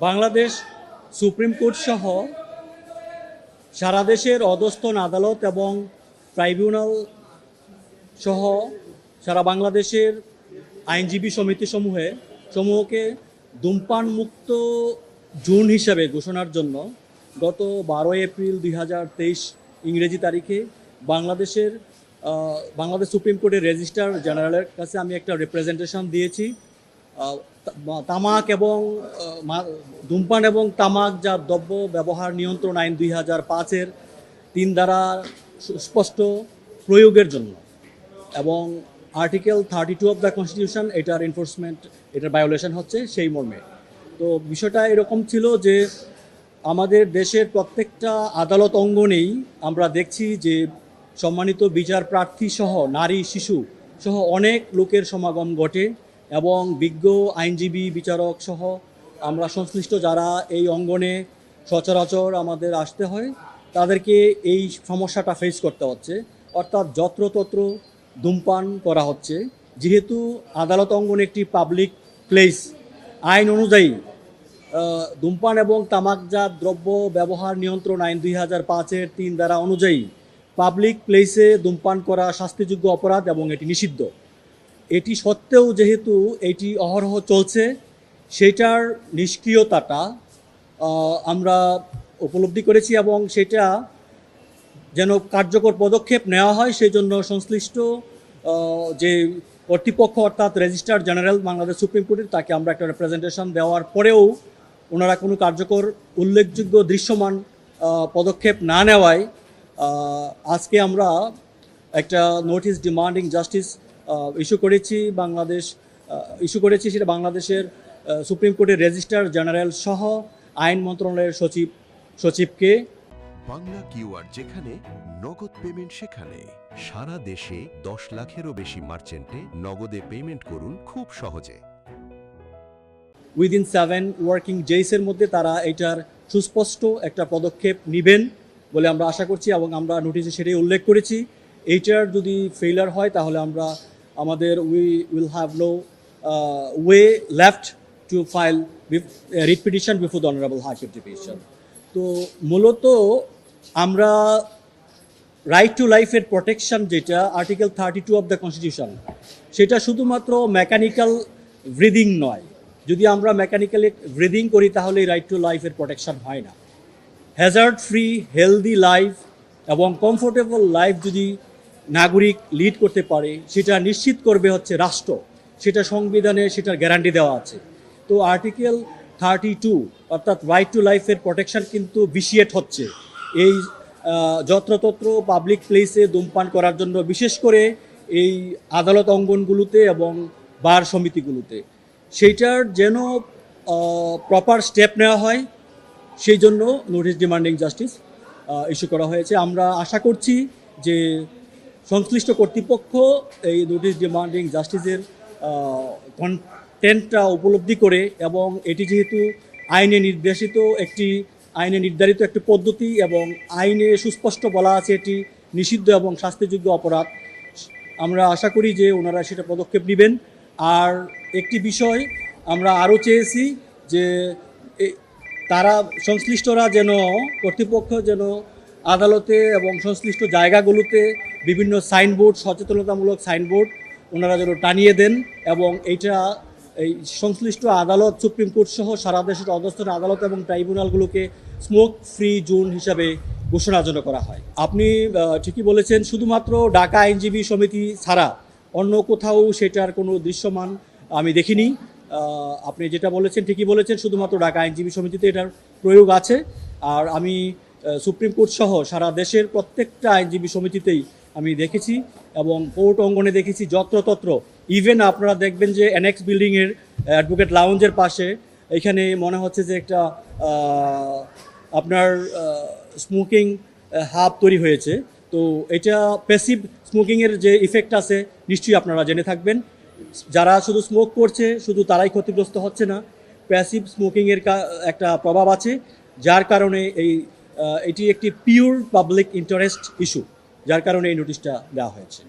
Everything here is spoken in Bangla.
বাংলাদেশ সুপ্রিম কোর্ট সহ সারা দেশের অধস্তন আদালত এবং ট্রাইব্যুনাল সহ সারা বাংলাদেশের আইনজীবী সমূহকে ধূমপান মুক্ত জুন হিসাবে ঘোষণার জন্য গত 12 এপ্রিল 2023 ইংরেজি তারিখে বাংলাদেশ সুপ্রিম কোর্টের রেজিস্ট্রার জেনারেলের কাছে আমি একটা রিপ্রেজেন্টেশন দিয়েছি। তামাক এবং ধূমপান এবং তামাকজাত দ্রব্য ব্যবহার নিয়ন্ত্রণ আইন 2005-এর 3 ধারা সুস্পষ্ট প্রয়োগের জন্য এবং আর্টিকেল 32 অফ দ্য কনস্টিটিউশন এটার এনফোর্সমেন্ট, এটার ভায়োলেশন হচ্ছে সেই মর্মে। তো বিষয়টা এরকম ছিল যে আমাদের দেশের প্রত্যেকটা আদালত অঙ্গনেই আমরা দেখছি যে সম্মানিত বিচার প্রার্থী সহ নারী শিশু সহ অনেক লোকের সমাগম ঘটে এবং বিজ্ঞ আইনজীবী বিচারক সহ আমরা সংশ্লিষ্ট যারা এই অঙ্গনে সচরাচর আমাদের আসতে হয় তাদেরকে এই সমস্যাটা ফেস করতে হচ্ছে, অর্থাৎ যত্রতত্র ধূমপান করা হচ্ছে। যেহেতু আদালত অঙ্গন একটি পাবলিক প্লেস, আইন অনুযায়ী ধূমপান এবং তামাকজাত দ্রব্য ব্যবহার নিয়ন্ত্রণ আইন 2005-এর 3 ধারা অনুযায়ী পাবলিক প্লেসে ধূমপান করা শাস্তিযোগ্য অপরাধ এবং এটি নিষিদ্ধ। এটি সত্ত্বেও যেহেতু এটি অহরহ চলছে, সেটার নিষ্ক্রিয়তাটা আমরা উপলব্ধি করেছি এবং সেটা যেন কার্যকর পদক্ষেপ নেওয়া হয় সেই জন্য সংশ্লিষ্ট যে কর্তৃপক্ষ অর্থাৎ রেজিস্ট্রার জেনারেল বাংলাদেশ সুপ্রিম কোর্টের তাকে আমরা একটা রিপ্রেজেন্টেশন দেওয়ার পরেও ওনারা কোনো কার্যকর উল্লেখযোগ্য দৃশ্যমান পদক্ষেপ না নেওয়ায় আজকে আমরা একটা নোটিশ ডিমান্ডিং জাস্টিস ইস্যু করেছি সেটা বাংলাদেশের সুপ্রিম কোর্টের রেজিস্ট্রার জেনারেল সহ আইন মন্ত্রণালয়ের সচিবকে। বাংলা কিউআর যেখানে নগদ পেমেন্ট সেখানে সারা দেশে 10 লাখেরও বেশি মার্চেন্টে নগদে পেমেন্ট করুন খুব সহজে। উইদিন 7 ওয়ার্কিং ডেজের মধ্যে তারা এটার সুস্পষ্ট একটা পদক্ষেপ নেবেন বলে আমরা আশা করছি এবং আমরা নোটিশে সেটাই উল্লেখ করেছি। এইটার যদি ফেইলার হয় তাহলে আমাদের we will have no way left to file writ petition before the honourable high court division. তো মূলত আমরা রাইট টু লাইফের প্রোটেকশন যেটা আর্টিকেল 32 অফ দ্য কনস্টিটিউশন, সেটা শুধুমাত্র মেকানিক্যাল ব্রিদিং নয়। যদি আমরা মেকানিক্যালি ব্রিদিং করি তাহলে রাইট টু লাইফের প্রোটেকশন হয় না। হ্যাজার্ড ফ্রি হেলদি লাইফ এবং কমফোর্টেবল লাইফ যদি নাগরিক লিড করতে পারে সেটা নিশ্চিত করবে হচ্ছে রাষ্ট্র, সেটা সংবিধানে সেটার গ্যারান্টি দেওয়া আছে। তো আর্টিকেল 32 অর্থাৎ রাইট টু লাইফের প্রোটেকশন কিন্তু ভিশিয়েট হচ্ছে এই যত্রতত্র পাবলিক প্লেসে ধূমপান করার জন্য, বিশেষ করে এই আদালত অঙ্গনগুলোতে এবং বার সমিতিগুলোতে। সেইটার যেন প্রপার স্টেপ নেওয়া হয় সেই জন্য নোটিশ ডিমান্ডিং জাস্টিস ইস্যু করা হয়েছে। আমরা আশা করছি যে সংশ্লিষ্ট কর্তৃপক্ষ এই নোটিশ ডিমান্ডিং জাস্টিসের কন্টেন্টটা উপলব্ধি করে এবং এটি যেহেতু আইনে নির্ধারিত একটি পদ্ধতি এবং আইনে সুস্পষ্ট বলা আছে এটি নিষিদ্ধ এবং শাস্তিযোগ্য অপরাধ, আমরা আশা করি যে ওনারা সেটা পদক্ষেপ নেবেন। আর একটি বিষয় আমরা আরও চেয়েছি যে তারা সংশ্লিষ্টরা যেন কর্তৃপক্ষ যেন আদালতে এবং সংশ্লিষ্ট জায়গাগুলোতে বিভিন্ন সাইনবোর্ড, সচেতনতামূলক সাইনবোর্ড ওনারা যেন টানিয়ে দেন এবং এই সংশ্লিষ্ট আদালত সুপ্রিম কোর্ট সহ সারা দেশের অধস্তন আদালত এবং ট্রাইব্যুনালগুলোকে স্মোক ফ্রি জোন হিসাবে ঘোষণার জন্য করা হয়। আপনি ঠিকই বলেছেন, শুধুমাত্র ঢাকা আইনজীবী সমিতি ছাড়া অন্য কোথাও সেটার কোনো দৃশ্যমান আমি দেখিনি। আপনি যেটা বলেছেন ঠিকই বলেছেন, শুধুমাত্র ঢাকা আইনজীবী সমিতিতে এটার প্রয়োগ আছে। আর আমি সুপ্রিম কোর্ট সহ সারা দেশের প্রত্যেকটা আইনজীবী সমিতিতেই আমি দেখেছি এবং কোর্ট অঙ্গনে দেখেছি যত্রতত্র। ইভেন আপনারা দেখবেন যে অ্যানেক্স বিল্ডিংয়ের অ্যাডভোকেট লাউঞ্জের পাশে এখানে মনে হচ্ছে যে একটা আপনার স্মোকিং হাব তৈরি হয়েছে। তো এটা প্যাসিভ স্মোকিংয়ের যে ইফেক্ট আছে নিশ্চয়ই আপনারা জেনে থাকবেন। যারা শুধু স্মোক করছে শুধু তারাই ক্ষতিগ্রস্ত হচ্ছে না, প্যাসিভ স্মোকিংয়ের একটা প্রভাব আছে, যার কারণে এটি একটি পিওর পাবলিক ইন্টারেস্ট ইস্যু, যার কারণে এই নোটিশটা দেওয়া হয়েছে।